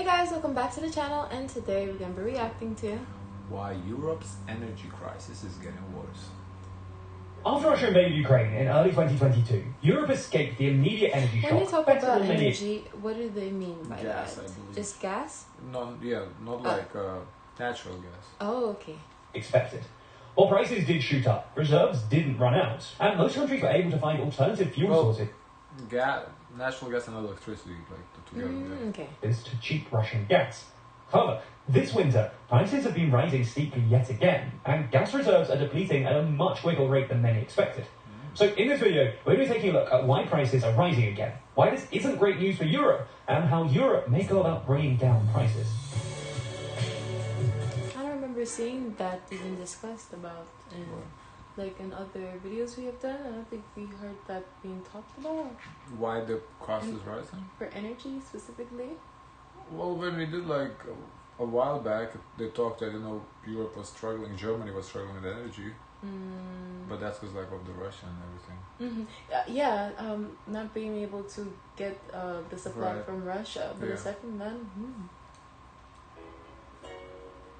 Hey guys, welcome back to the channel, and today we're going to be reacting to why Europe's energy crisis is getting worse. After Russia invaded Ukraine in early 2022, Europe escaped the immediate energy shock. when they talk better about than many- energy, what do they mean by Gas, that? I believe. Just gas? Not like natural gas. Oh, okay. expected. While prices did shoot up, reserves didn't run out, and most countries were able to find alternative fuel sources Natural gas and electricity, like together. Okay. to cheap Russian gas. However, this winter, prices have been rising steeply yet again, and gas reserves are depleting at a much quicker rate than many expected. So in this video, we're going to be taking a look at why prices are rising again, why this isn't great news for Europe, and how Europe may go about bringing down prices. I don't remember seeing that even discussed about in other videos we have done. I don't think we heard that being talked about. Why the cost is rising? For energy specifically? Well, when we did like a while back, they talked that Europe was struggling, Germany was struggling with energy, but that's because like of the Russia and everything. Not being able to get the supply from Russia, but aside from that,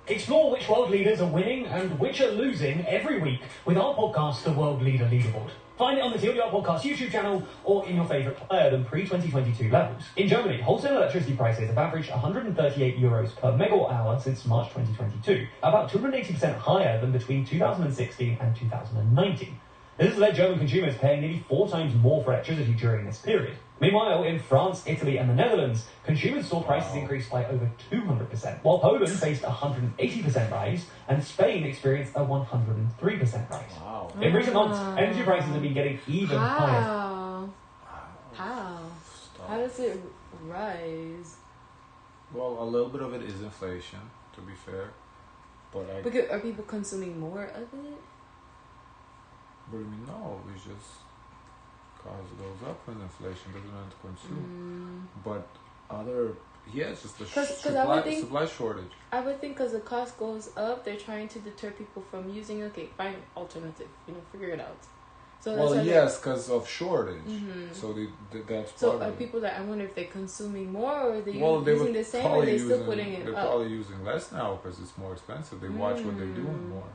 Explore which world leaders are winning and which are losing every week with our podcast, The World Leader Leaderboard. Find it on the TLDR Podcast YouTube channel or in your favourite player than pre-2022 levels. In Germany, wholesale electricity prices have averaged 138 euros per megawatt hour since March 2022, about 280% higher than between 2016 and 2019. This has led German consumers paying nearly 4 times more for electricity during this period. Meanwhile, in France, Italy and the Netherlands, consumers saw prices increase by over 200%, while Poland faced a 180% rise and Spain experienced a 103% rise. Wow. In recent months, energy prices have been getting even higher. How? Stop. How does it rise? Well, a little bit of it is inflation, to be fair, but Are people consuming more of it? What do you mean? No, it's just cost goes up when inflation doesn't want to consume. But it's just the supply shortage. I would think because the cost goes up, they're trying to deter people from using. Okay, find alternative. Figure it out. So Because of shortage. So that's part so of are it. people that I wonder if they're consuming more or are they They using the same or are they still putting it They're up? probably using less now because it's more expensive. They watch what they're doing more.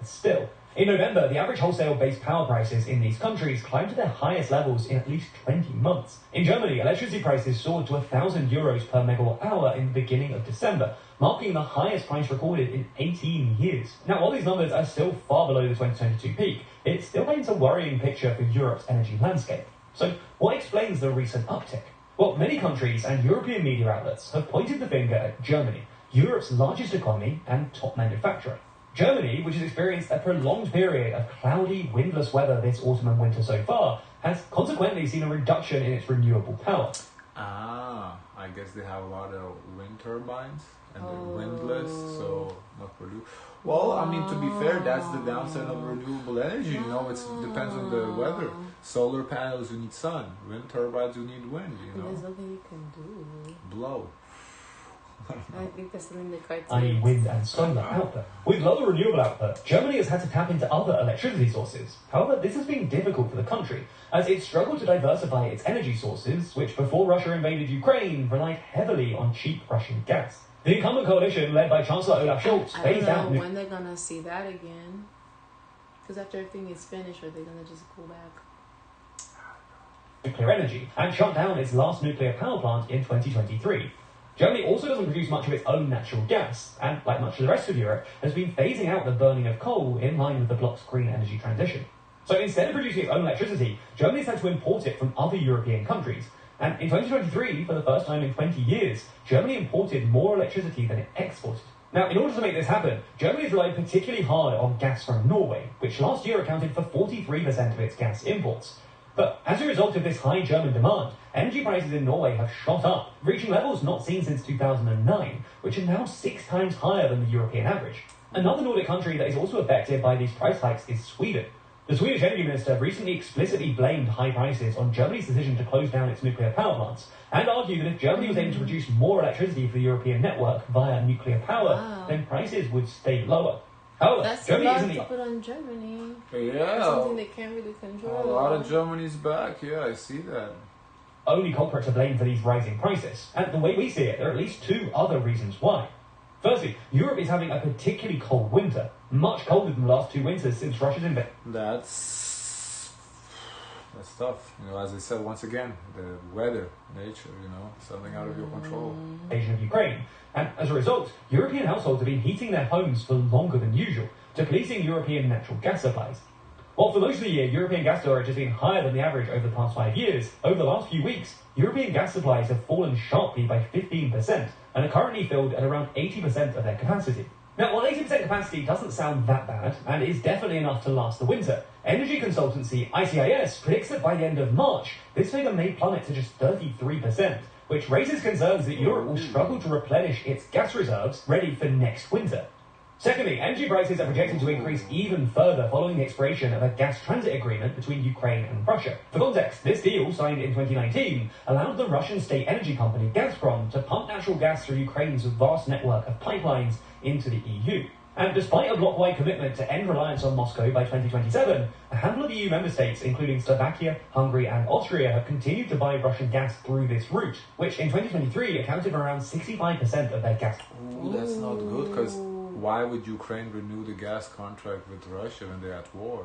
Still, in November, the average wholesale-based power prices in these countries climbed to their highest levels in at least 20 months. In Germany, electricity prices soared to 1,000 euros per megawatt hour in the beginning of December, marking the highest price recorded in 18 years. Now, while these numbers are still far below the 2022 peak, it still paints a worrying picture for Europe's energy landscape. So, what explains the recent uptick? Well, many countries and European media outlets have pointed the finger at Germany, Europe's largest economy and top manufacturer. Germany, which has experienced a prolonged period of cloudy, windless weather this autumn and winter so far, has consequently seen a reduction in its renewable power. I guess they have a lot of wind turbines and they're windless, so not produce. Well, I mean, to be fair, that's the downside of renewable energy. It depends on the weather. Solar panels, you need sun. Wind turbines, you need wind. There's nothing you can do. Blow. I think that's something the cartoon. I.e. wind and solar output. With lower renewable output, Germany has had to tap into other electricity sources. However, this has been difficult for the country, as it struggled to diversify its energy sources, which before Russia invaded Ukraine relied heavily on cheap Russian gas. The incumbent coalition, led by Chancellor Olaf Scholz, phased out... I don't know when they're gonna see that again. Because after everything is finished, are they gonna just go back? nuclear energy, and shut down its last nuclear power plant in 2023. Germany also doesn't produce much of its own natural gas, and, like much of the rest of Europe, has been phasing out the burning of coal in line with the bloc's green energy transition. So instead of producing its own electricity, Germany's had to import it from other European countries. And in 2023, for the first time in 20 years, Germany imported more electricity than it exported. Now, in order to make this happen, Germany has relied particularly hard on gas from Norway, which last year accounted for 43% of its gas imports. But as a result of this high German demand, energy prices in Norway have shot up, reaching levels not seen since 2009, which are now 6 times higher than the European average. Another Nordic country that is also affected by these price hikes is Sweden. The Swedish energy minister recently explicitly blamed high prices on Germany's decision to close down its nuclear power plants, and argued that if Germany was able to produce more electricity for the European network via nuclear power, then prices would stay lower. However, That's Germany a lot isn't to put on Germany. Yeah. Something they can't really control. A lot of Germany's back, yeah, I see that. only culprit to blame for these rising prices. And the way we see it, there are at least two other reasons why. Firstly, Europe is having a particularly cold winter, much colder than the last two winters since Russia's invasion. That's tough. You know, as I said once again, the weather, nature, you know, something out of your control. Invasion of Ukraine. And as a result, European households have been heating their homes for longer than usual, depleting European natural gas supplies. While for most of the year, European gas storage has been higher than the average over the past 5 years, over the last few weeks, European gas supplies have fallen sharply by 15% and are currently filled at around 80% of their capacity. Now, while 80% capacity doesn't sound that bad, and is definitely enough to last the winter, energy consultancy ICIS predicts that by the end of March, this figure may plummet to just 33%, which raises concerns that Europe will struggle to replenish its gas reserves ready for next winter. Secondly, energy prices are projected to increase even further following the expiration of a gas transit agreement between Ukraine and Russia. For context, this deal, signed in 2019, allowed the Russian state energy company Gazprom to pump natural gas through Ukraine's vast network of pipelines into the EU. And despite a bloc-wide commitment to end reliance on Moscow by 2027, a handful of EU member states, including Slovakia, Hungary and Austria, have continued to buy Russian gas through this route, which in 2023 accounted for around 65% of their gas. Ooh, that's not good, because why would Ukraine renew the gas contract with Russia when they're at war?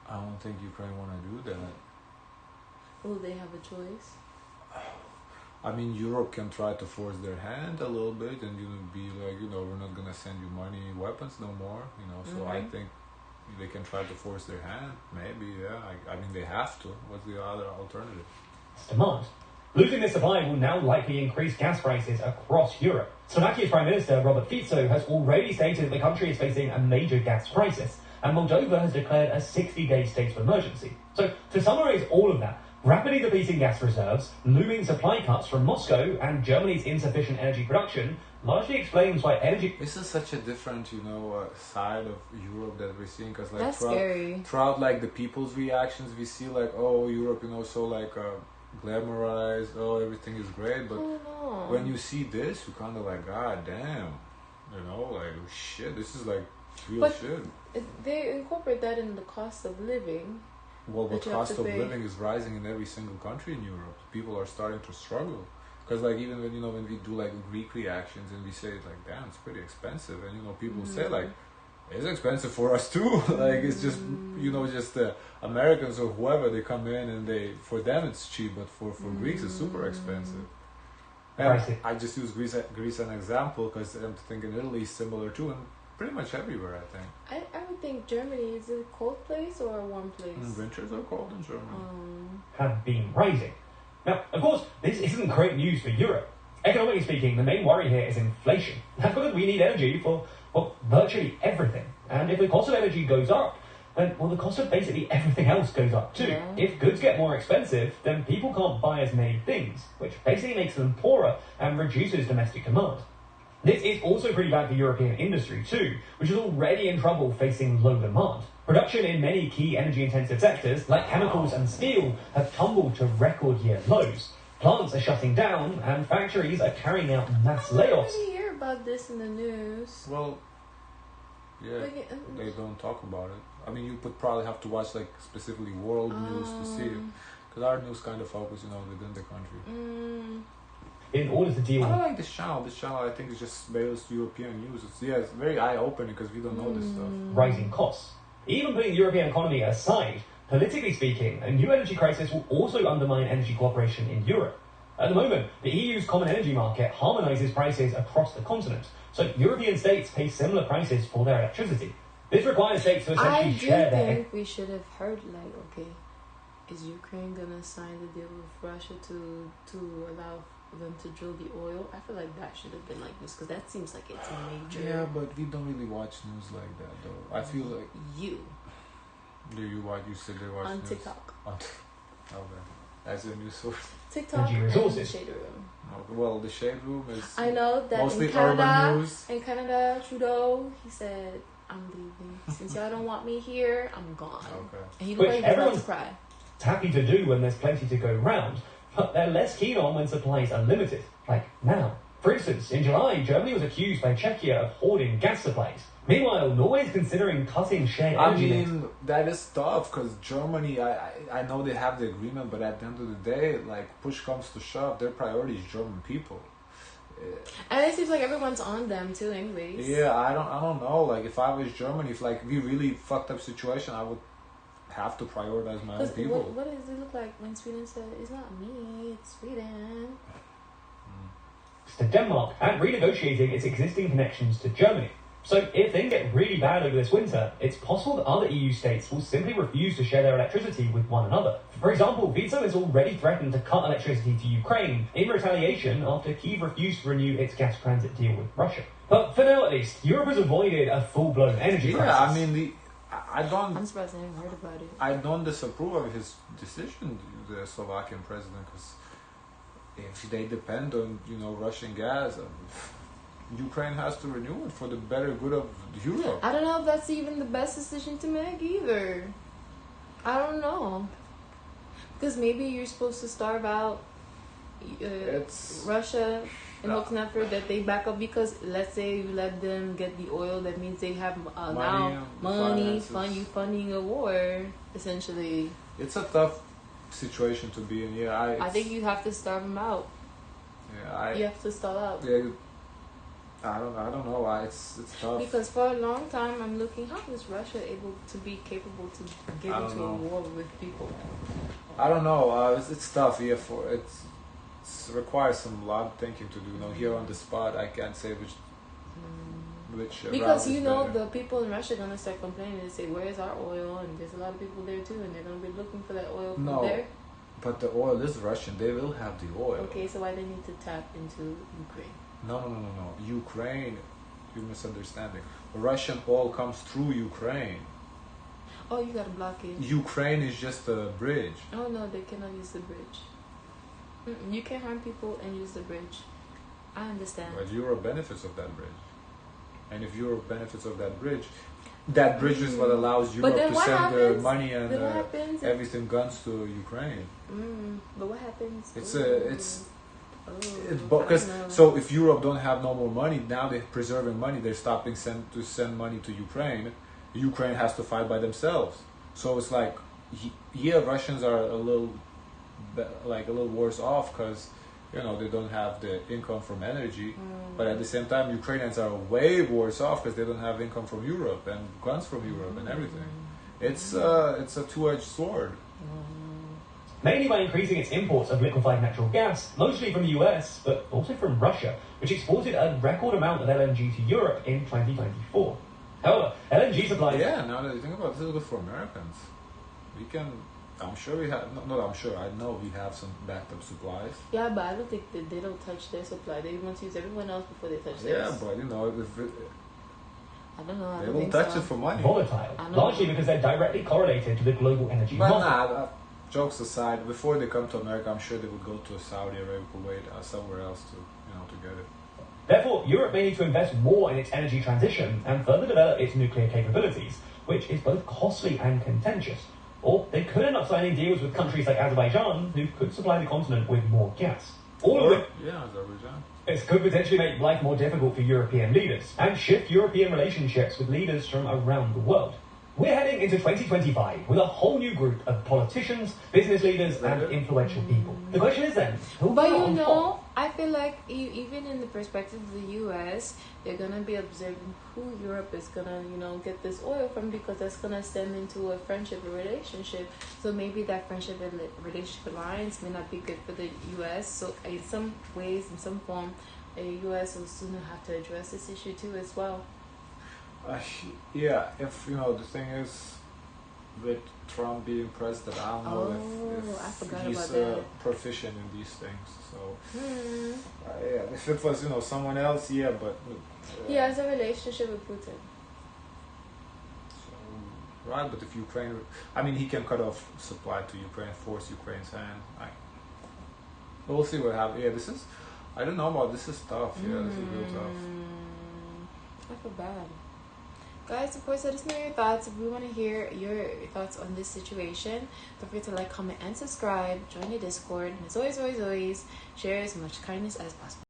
I don't think Ukraine want to do that. Will they have a choice? I mean, Europe can try to force their hand a little bit and, you know, be like, you know, we're not going to send you money, weapons no more, you know. So I think they can try to force their hand. Maybe, yeah. I mean, they have to. What's the other alternative? Demand. Losing this supply will now likely increase gas prices across Europe. Slovakia's Prime Minister, Robert Fico, has already stated that the country is facing a major gas crisis, and Moldova has declared a 60-day state of emergency. So, to summarise all of that, rapidly depleting gas reserves, looming supply cuts from Moscow, and Germany's insufficient energy production largely explains why energy... This is such a different, you know, side of Europe that we're seeing, because like That's scary. throughout like the people's reactions, we see like, oh, Europe, you know, so like glamorized, oh, everything is great, but when you see this, you kind of like, god damn, you know, like, shit, this is like real shit. They incorporate that in the cost of living. Well, the cost of living is rising in every single country in Europe. People are starting to struggle. Because, like, even when, you know, when we do, like, Greek reactions and we say, like, damn, it's pretty expensive. And, you know, people say, like, it's expensive for us, too. Like, it's just, you know, just the Americans or whoever, they come in and for them it's cheap. But for Greeks, it's super expensive. And I just use Greece as an example because I'm thinking Italy is similar, too. And pretty much everywhere, I think. I would think Germany is a cold place or a warm place. Winters are cold in Germany. Have been rising. Now, of course, this isn't great news for Europe. Economically speaking, the main worry here is inflation. That's because we need energy for, well, virtually everything. And if the cost of energy goes up, then, well, the cost of basically everything else goes up too. Yeah. If goods get more expensive, then people can't buy as many things, which basically makes them poorer and reduces domestic demand. This is also pretty bad for European industry too, which is already in trouble facing low demand. Production in many key energy-intensive sectors, like chemicals and steel, have tumbled to record-year lows. Plants are shutting down, and factories are carrying out mass layoffs. I didn't hear about this in the news. Well, yeah, they don't talk about it. I mean, you would probably have to watch, like, specifically world news to see it. Because our news kind of focuses, you know, within the country. In order to deal with... I don't like this channel. This channel, I think, is just based European news. It's very eye-opening because we don't know this stuff. Rising costs. Even putting the European economy aside, politically speaking, a new energy crisis will also undermine energy cooperation in Europe. At the moment, the EU's common energy market harmonises prices across the continent, so European states pay similar prices for their electricity. This requires states to essentially share their... I think we should have heard, like, okay, is Ukraine gonna sign the deal with Russia to allow them to drill the oil? I feel like that should have been like this, because that seems like it's a major... Yeah, but we don't really watch news like that, though. I feel like... Do you watch? You said they watch on news? TikTok. Okay. As a news source. TikTok and the Shade Room. Well, the Shade Room is... I know that mostly in Canada, urban news. In Canada, Trudeau, he said, I'm leaving. Since y'all don't want me here, I'm gone. Okay. And he looked like he was about to cry. Happy to do when there's plenty to go round, but they're less keen on when supplies are limited, like now. For instance, in July, Germany was accused by Czechia of hoarding gas supplies. Meanwhile, Norway is considering cutting shared energy links. That is tough because Germany, I know they have the agreement, but at the end of the day, like push comes to shove, their priority is German people. And it seems like everyone's on them too, anyways. Yeah, I don't know. Like if I was Germany, if like we really fucked up situation, I would have to prioritize my own people. What does it look like when Sweden said it's not me, it's Sweden? To Denmark and renegotiating its existing connections to Germany. So if things get really bad over this winter, it's possible that other EU states will simply refuse to share their electricity with one another. For example, Vizo has already threatened to cut electricity to Ukraine in retaliation after Kyiv refused to renew its gas transit deal with Russia. But for now at least, Europe has avoided a full-blown energy crisis. Yeah, I mean, I'm surprised I haven't heard about it. I don't disapprove of his decision, the Slovakian president, because if they depend on, Russian gas, Ukraine has to renew it for the better good of Europe. I don't know if that's even the best decision to make either. I don't know. Because maybe you're supposed to starve out Russia and hopes and effort that they back up, because let's say you let them get the oil, that means they have funding a war, essentially. It's a tough situation to be in. Yeah, I think you have to starve them out. Yeah, you have to stall out. Yeah, I don't know. It's tough. Because for a long time, I'm looking, how is Russia able to be capable to get into a war with people? I don't know. It's tough. Yeah, it requires some lot of thinking to do. Here on the spot, I can't say which. Because the people in Russia are gonna start complaining and say, "Where's our oil?" And there's a lot of people there too, and they're gonna be looking for that oil from there. But the oil is Russian. They will have the oil. Okay, so why they need to tap into Ukraine? No. Ukraine, you're misunderstanding. Russian oil comes through Ukraine. Oh, you got a blockage. Ukraine is just a bridge. Oh no, they cannot use the bridge. You can't harm people and use the bridge. I understand. But Europe benefits of that bridge. And if Europe benefits of that bridge is what allows Europe to send the money and everything guns to Ukraine. But what happens? So if Europe don't have no more money, now they're preserving money, they're stopping to send money to Ukraine. Ukraine has to fight by themselves. So it's like, Russians are a little worse off because they don't have the income from energy, but at the same time Ukrainians are way worse off because they don't have income from Europe and guns from Europe and everything. It's a two-edged sword. Mainly by increasing its imports of liquefied natural gas, mostly from the US, but also from Russia, which exported a record amount of LNG to Europe in 2024. However, LNG supplies... Yeah, now that you think about it, this is good for Americans. I'm sure we have... I know we have some backed up supplies. Yeah, but I don't think that they don't touch their supply. They want to use everyone else before they touch theirs. Yeah, but I don't know. They will touch it for money. Volatile, largely because they're directly correlated to the global energy market. Jokes aside, before they come to America, I'm sure they would go to Saudi Arabia, Kuwait, somewhere else to get it. Therefore, Europe may need to invest more in its energy transition and further develop its nuclear capabilities, which is both costly and contentious. Or they could end up signing deals with countries like Azerbaijan, who could supply the continent with more gas. Azerbaijan. This could potentially make life more difficult for European leaders and shift European relationships with leaders from around the world. We're heading into 2025 with a whole new group of politicians, business leaders, and influential people. The question is then, who But on top? I feel like even in the perspective of the US, they're gonna be observing who Europe is gonna, get this oil from, because that's gonna stem into a friendship or relationship. So maybe that friendship and relationship alliance may not be good for the US. So in some ways, in some form, the US will soon have to address this issue too as well. If the thing is with Trump being president, I don't know if he's proficient in these things. So if it was someone else, but he has a relationship with Putin. So, right, but if Ukraine, he can cut off supply to Ukraine, force Ukraine's hand. We'll see what happens. I don't know about this. Is tough. This is real tough. I feel bad. Guys, of course, let us know your thoughts. If we want to hear your thoughts on this situation, don't forget to like, comment, and subscribe. Join the Discord. And as always, share as much kindness as possible.